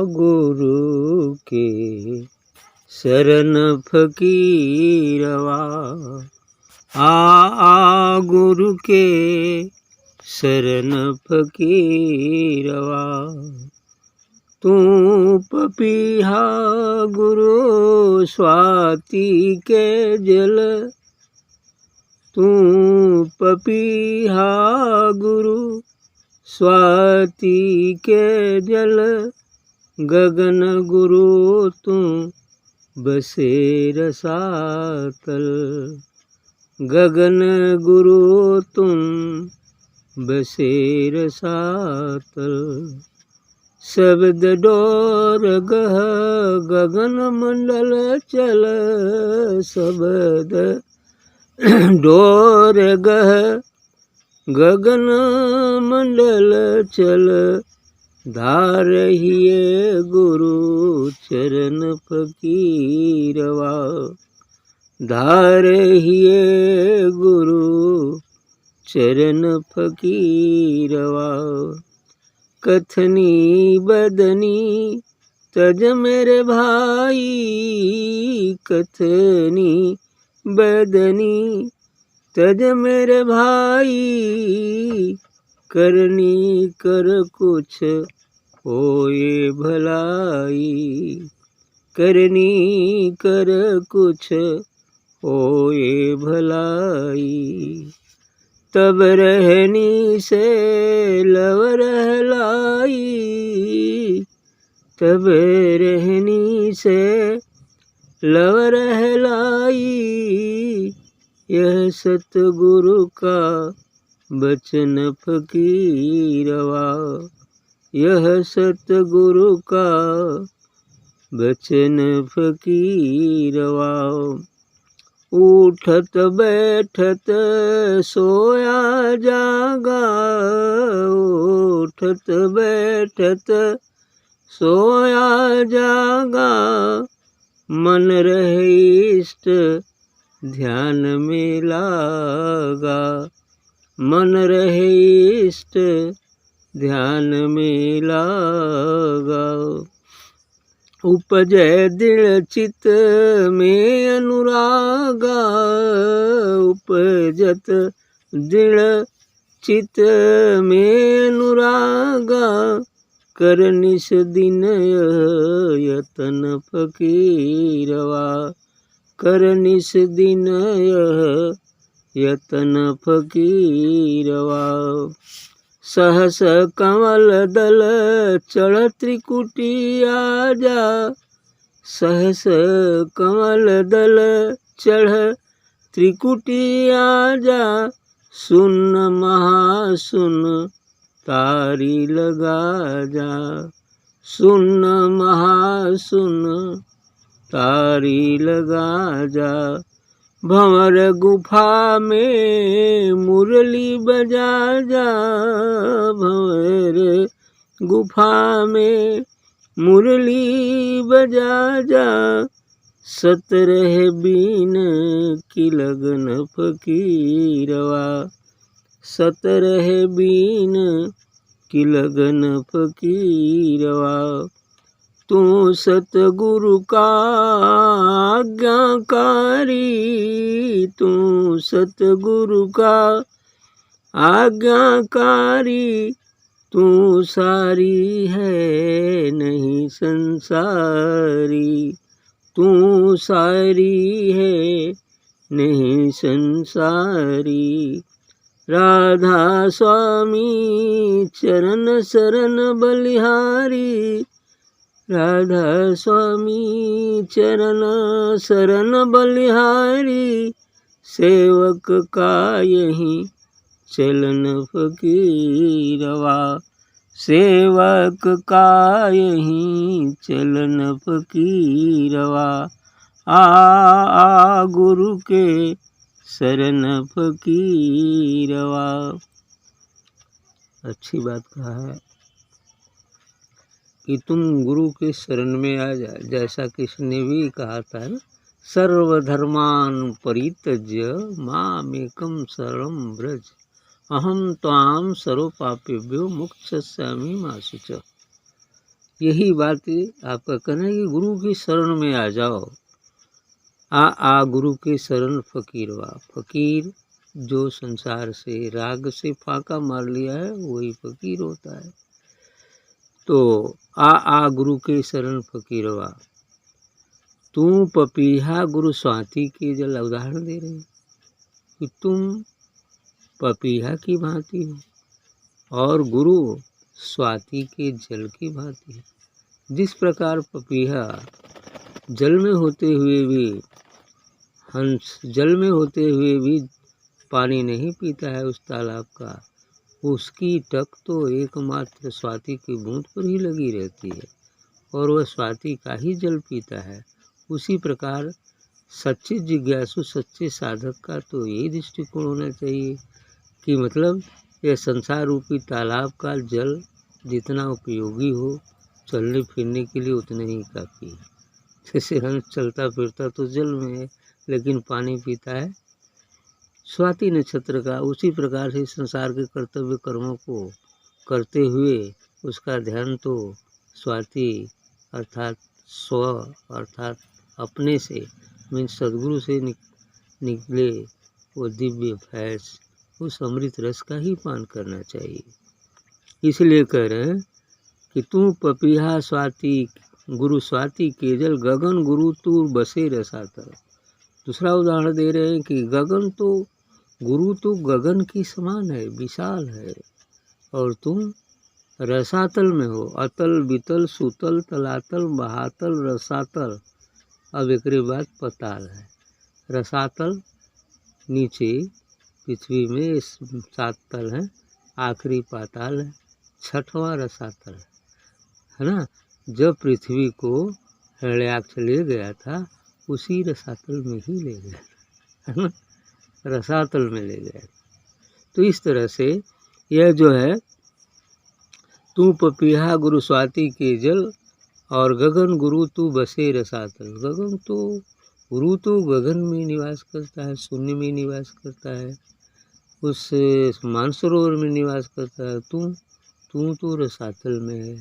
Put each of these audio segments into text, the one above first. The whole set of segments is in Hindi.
गुरु के शरण फकीरवा। गुरु के शरण फकीरवा। तू पपीहा गुरु स्वाति के जल। तू पपीहा गुरु स्वाति के जल। गगन गुरु तू बसे रसातल। गगन गुरु तुम बसे रसातल। शब्द डोर गह गगन मंडल चल। शब्द डोर गह गगन मंडल चल। धारहिए गुरु चरण फकीरवा। धारहिए गुरु चरण फकीरवा। कथनी बदनी तज मेरे भाई। कथनी बदनी तज मेरे भाई। करनी कर कुछ होए भलाई। करनी कर कुछ होए भलाई। तब रहनी से लव रहलाई। तब रहनी से लव रहलाई। यह सतगुरु का बचन फकीरवा। यह सतगुरु का बचन फकीरवा। उठत बैठत सोया जागा। उठत बैठत सोया जागा। मन रहे इष्ट ध्यान में लागा। मन रहे इष्ट ध्यान में लागा। उपजै दृढ़ चित में अनुरागा। उपजत दृढ़ चित में अनुरागा। कर निस दिन यतन फकीरवा। कर निस दिन यतन फकीरवा। सहस कमल दल चढ़ त्रिकुटी आजा। सहस कमल दल चढ़ त्रिकुटी आजा। सुन महासुन तारी लगा जा। सुन महासुन तारी लगा जा। भंवर गुफा में मुरली बजा जा। भंवर गुफा में मुरली बजा जा। सतरह बीन की लगन फकीरवा। सतरह बीन की लगन फकीरवा। तू सतगुरु का आज्ञाकारी। तू सतगुरु का आज्ञाकारी। तू सारी है नहीं संसारी। तू सारी है नहीं संसारी। राधा स्वामी चरण शरण बलिहारी। राधा स्वामी चरण शरण बलिहारी। सेवक का यही चलन फकीरवा। सेवक का यही चलन फकीरवा। गुरु के शरण फकीरवा। अच्छी बात कहा है कि तुम गुरु के शरण में आ जाए। जैसा किसी ने भी कहा था ना, सर्वधर्मान परित्यज्य मामेकं शरणं व्रज अहम त्वां सर्वपापेभ्यो मोक्षयिष्यामि मा शुचः। यही बात आपका कहना है कि गुरु की शरण में आ जाओ। आ गुरु के शरण फकीरवा। फकीर जो संसार से राग से फाका मार लिया है वही फकीर होता है। तो आ गुरु के शरण फकीरवा, तू पपीहा गुरु स्वाति के जल। उदाहरण दे रहे हैं कि तुम पपीहा की भांति हो और गुरु स्वाति के जल की भांति है। जिस प्रकार पपीहा जल में होते हुए भी हंस जल में होते हुए भी पानी नहीं पीता है उस तालाब का, उसकी टक तो एकमात्र स्वाति की बूंद पर ही लगी रहती है और वह स्वाति का ही जल पीता है। उसी प्रकार सच्चे जिज्ञासु सच्चे साधक का तो यही दृष्टिकोण होना चाहिए कि मतलब यह संसार रूपी तालाब का जल जितना उपयोगी हो चलने फिरने के लिए उतना ही काफ़ी है। जैसे हंस चलता फिरता तो जल में है लेकिन पानी पीता है स्वाति नक्षत्र का, उसी प्रकार से संसार के कर्तव्य कर्मों को करते हुए उसका ध्यान तो स्वाति अर्थात स्व अर्थात अपने से मीन सदगुरु से निकले वो दिव्य फैज उस अमृत रस का ही पान करना चाहिए। इसलिए कह रहे हैं कि तू पपीहा स्वाति गुरु स्वाति केजल गगन गुरु तू बसे रसातल। दूसरा उदाहरण दे रहे हैं कि गगन तो गुरु तो गगन की समान है, विशाल है, और तुम रसातल में हो। अतल बितल सुतल तलातल बहातल रसातल। अब एक बात पताल है। रसातल नीचे पृथ्वी में 7 तल है, आखिरी पाताल है, 6वां रसातल है ना। जब पृथ्वी को हिरण्याक्ष ले गया था उसी रसातल में ही ले गया है ना, रसातल में ले गया। तो इस तरह से यह जो है तू पपीहा गुरु स्वाति के जल और गगन गुरु तू बसे रसातल। गगन तो गुरु तो गगन में निवास करता है, शून्य में निवास करता है, उस मानसरोवर में निवास करता है। तू तो रसातल में है,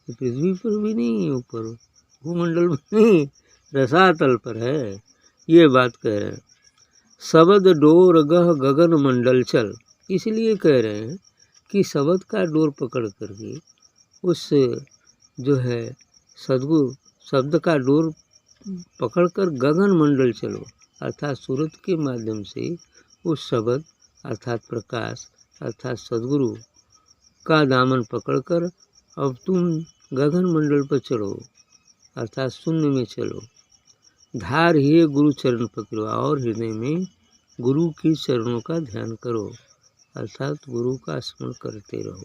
पृथ्वी पर भी नहीं, ऊपर भूमंडल में नहीं, रसातल पर है। ये बात कह रहे हैं। शब्द डोर गह गगन मंडल चल। इसलिए कह रहे हैं कि शब्द का डोर पकड़ करके उस जो है सद्गुरु शब्द का डोर पकड़कर गगन मंडल चलो, अर्थात सूरत के माध्यम से उस शब्द अर्थात प्रकाश अर्थात सद्गुरु का दामन पकड़कर अब तुम गगन मंडल पर चढ़ो अर्थात शून्य में चलो। धार ही गुरु चरण पकड़ो और हृदय में गुरु की चरणों का ध्यान करो अर्थात गुरु का स्मरण करते रहो।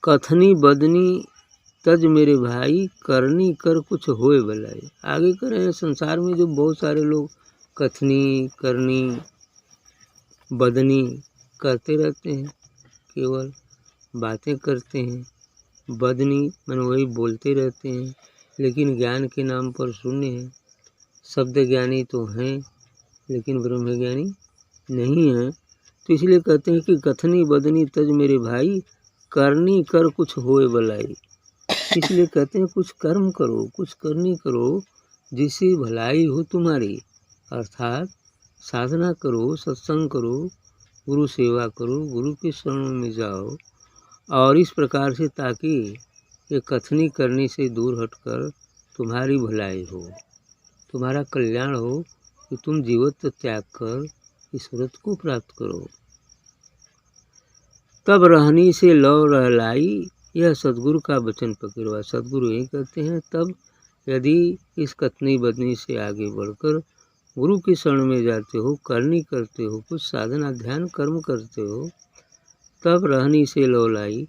कथनी बदनी तज मेरे भाई करनी कर कुछ होए भलाई। आगे करें संसार में जो बहुत सारे लोग कथनी करनी बदनी करते रहते हैं, केवल बातें करते हैं। बदनी मन वही बोलते रहते हैं लेकिन ज्ञान के नाम पर शून्य है। शब्द ज्ञानी तो हैं लेकिन ब्रह्म ज्ञानी नहीं है। तो इसलिए कहते हैं कि कथनी बदनी तज मेरे भाई करनी कर कुछ होए भलाई। इसलिए कहते हैं कुछ कर्म करो, कुछ करनी करो जिससे भलाई हो तुम्हारी, अर्थात साधना करो, सत्संग करो, गुरु सेवा करो, गुरु के शरण में जाओ और इस प्रकार से ताकि ये कथनी करने से दूर हटकर तुम्हारी भलाई हो, तुम्हारा कल्याण हो कि तुम जीवत्व त्याग कर ईश्वरत्व को प्राप्त करो। तब रहनी से लौ रहलाई यह सद्गुरु का वचन पकड़वा। सद्गुरु यही कहते हैं तब यदि इस कथनी बदनी से आगे बढ़कर गुरु की शरण में जाते हो, करनी करते हो, कुछ साधना ध्यान कर्म करते हो, तब रहनी से लौलाई,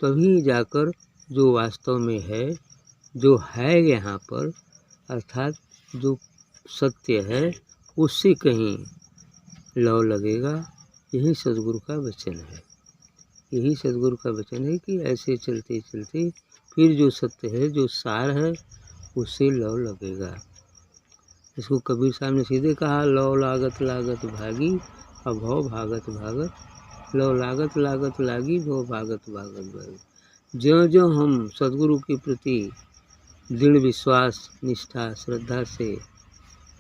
तभी जाकर जो वास्तव में है, जो है यहाँ पर अर्थात जो सत्य है उससे कहीं लौ लगेगा। यही सद्गुरु का वचन है। यही सद्गुरु का वचन है कि ऐसे चलते चलते फिर जो सत्य है, जो सार है, उससे लौ लगेगा। इसको कबीर साहब ने सीधे कहा, लौ लागत लागत भागी अब भव भागत भागत, लौ लागत लागत लागी भव भागत भागत भागी। ज्यों ज्यों हम सद्गुरु के प्रति दृढ़ विश्वास, निष्ठा, श्रद्धा से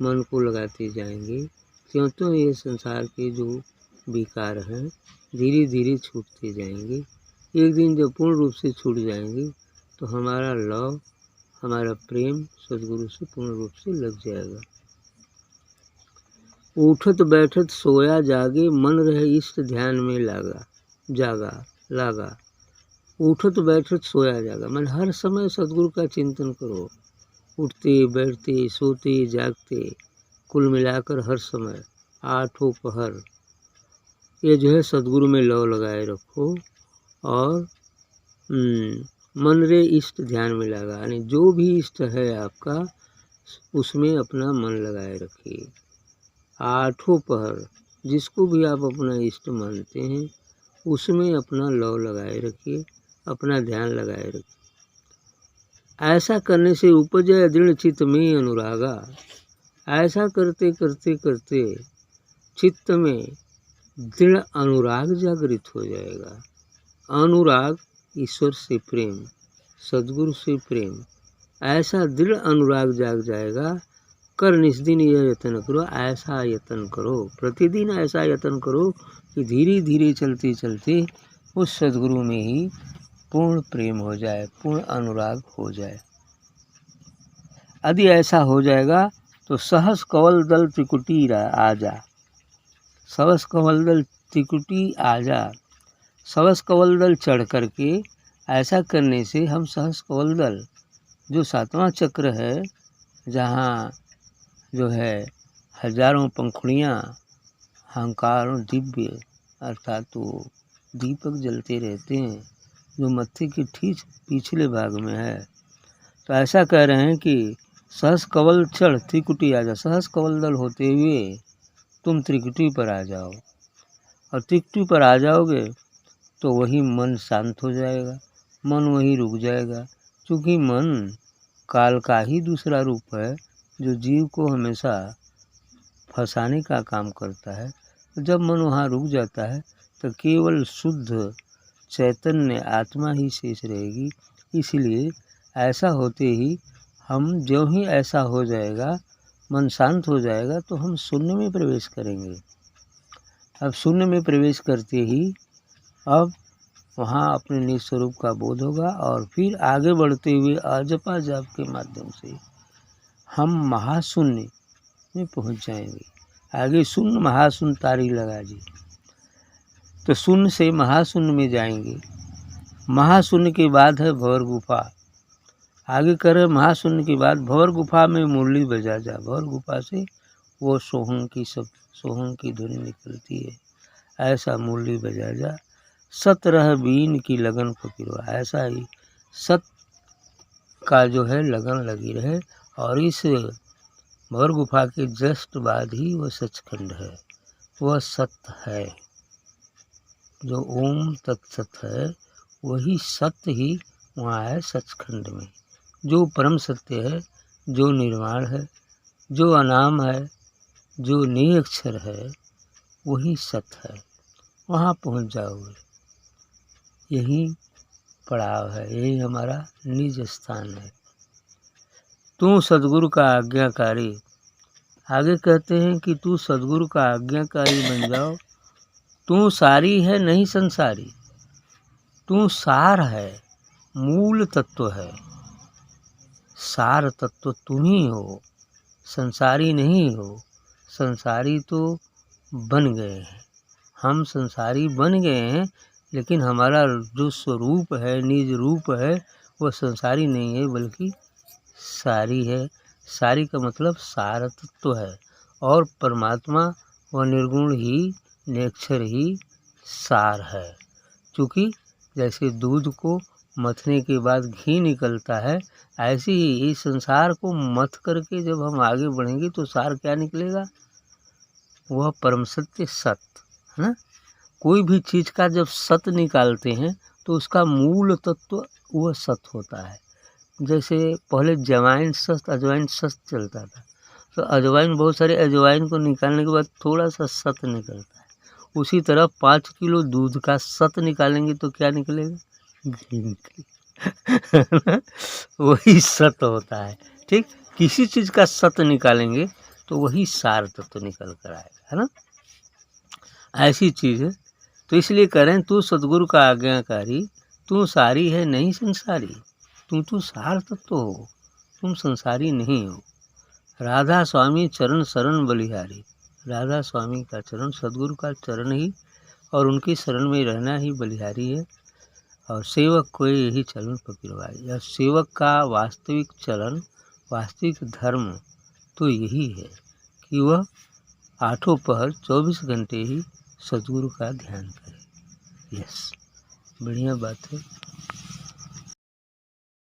मन को लगाते जाएंगे, त्यों त्यों ये संसार के जो विकार हैं धीरे धीरे छूटते जाएंगे। एक दिन जब पूर्ण रूप से छूट जाएंगे तो हमारा लव, हमारा प्रेम सद्गुरु से पूर्ण रूप से लग जाएगा। उठत बैठत सोया जागे, मन रहे इष्ट ध्यान में लागा। उठत बैठत सोया जागा, मन हर समय सद्गुरु का चिंतन करो। उठते बैठते सोते जागते कुल मिलाकर हर समय 8 पहर ये जो है सद्गुरु में लव लगाए रखो और मन रे इष्ट ध्यान में लगा, यानी जो भी इष्ट है आपका उसमें अपना मन लगाए रखिए। 8 पहर जिसको भी आप अपना इष्ट मानते हैं उसमें अपना लव लगाए रखिए, अपना ध्यान लगाए रखिए। ऐसा करने से उपजे दृढ़ चित्त में अनुरागा। ऐसा करते करते करते चित्त में दृढ़ अनुराग जागृत हो जाएगा। अनुराग ईश्वर से प्रेम, सद्गुरु से प्रेम, ऐसा दृढ़ अनुराग जाग जाएगा। कर निस्दिन यह यत्न करो, ऐसा यत्न करो, प्रतिदिन ऐसा यत्न करो कि धीरे धीरे चलते चलते उस सद्गुरु में ही पूर्ण प्रेम हो जाए, पूर्ण अनुराग हो जाए। यदि ऐसा हो जाएगा तो सहस कवल दल त्रिकुटी आजा। सहस कवल दल त्रिकुटी आजा, सहस कवल दल चढ़ करके ऐसा करने से हम सहस कवल दल जो 7वां चक्र है, जहाँ जो है हजारों पंखुड़ियाँ अहंकार दिव्य अर्थात तो दीपक जलते रहते हैं जो मत्थे के ठीक पिछले भाग में है। तो ऐसा कह रहे हैं कि सहस कवल चढ़ त्रिकुटी आ जा, सहस कवल दल होते हुए तुम त्रिकुटी पर आ जाओ। और त्रिकुटी पर आ जाओगे तो वही मन शांत हो जाएगा, मन वही रुक जाएगा। क्योंकि मन काल का ही दूसरा रूप है जो जीव को हमेशा फंसाने का काम करता है। तो जब मन वहाँ रुक जाता है तो केवल शुद्ध चैतन्य आत्मा ही शेष रहेगी। इसलिए ऐसा होते ही हम जो ही ऐसा हो जाएगा, मन शांत हो जाएगा, तो हम शून्य में प्रवेश करेंगे। अब शून्य में प्रवेश करते ही अब वहाँ अपने निज स्वरूप का बोध होगा और फिर आगे बढ़ते हुए अजपा जाप के माध्यम से हम महाशून्य में पहुँच जाएंगे। आगे शून्य महाशून्य तारी लगा जी, तो शून्य से महाशून्य में जाएंगे। महाशून्य के बाद है भंवर गुफा। आगे करे महाशून्य के बाद भंवर गुफा में मुरली बजा जा। भंवर गुफा से वो सोहंग की ध्वनि निकलती है, ऐसा मुरली बजा जा। सत रह बीन की लगन फकीरवा, ऐसा ही सत का जो है लगन लगी रहे। और इस भंवर गुफा के जस्ट बाद ही वह सचखंड है, वह सत्य है। जो ओम तत्सत है वही सत्य ही वहाँ है सचखंड में। जो परम सत्य है, जो निर्वाण है, जो अनाम है, जो निरक्षर है, वही सत्य है। वहाँ पहुँच जाओगे। यही पड़ाव है, यही हमारा निज स्थान है। तू सद्गुरु का आज्ञाकारी। आगे कहते हैं कि तू सद्गुरु का आज्ञाकारी बन जाओ। तू सारी है नहीं संसारी, तू सार है, मूल तत्व है। सार तत्व तुम ही हो, संसारी नहीं हो। संसारी तो बन गए हैं, हम संसारी बन गए हैं, लेकिन हमारा जो स्वरूप है, निज रूप है, वह संसारी नहीं है बल्कि सारी है। सारी का मतलब सार तत्व है। और परमात्मा व निर्गुण ही, निरक्षर ही सार है। क्योंकि जैसे दूध को मथने के बाद घी निकलता है, ऐसे ही इस संसार को मथ करके जब हम आगे बढ़ेंगे तो सार क्या निकलेगा? वह परम सत्य सत्य है ना। कोई भी चीज़ का जब सत्य निकालते हैं तो उसका मूल तत्व वह सत्य होता है। जैसे पहले जवाइन सत्य, अजवाइन सत्य चलता था, तो अजवाइन बहुत सारे अजवाइन को निकालने के बाद थोड़ा सा सत्य निकलता है। उसी तरह 5 किलो दूध का सत्य निकालेंगे तो क्या निकलेगा? ग्रीन टी वही सत होता है। ठीक, किसी चीज़ का सत निकालेंगे तो वही सार तत्व निकल कर आएगा, है ना? ऐसी चीज़ है। तो इसलिए कह रहे हैं तू सद्गुरु का आज्ञाकारी, तू सारी है नहीं संसारी, तू सार तत्व हो, तुम संसारी नहीं हो। राधा स्वामी चरण शरण बलिहारी, राधा स्वामी का चरण, सद्गुरु का चरण ही और उनकी शरण में रहना ही बलिहारी है। और सेवक को यही चलन फकीरवाई, या सेवक का वास्तविक चलन, वास्तविक धर्म तो यही है कि वह आठों पहर 24 घंटे ही सद्गुरु का ध्यान करे। यस, बढ़िया बात है।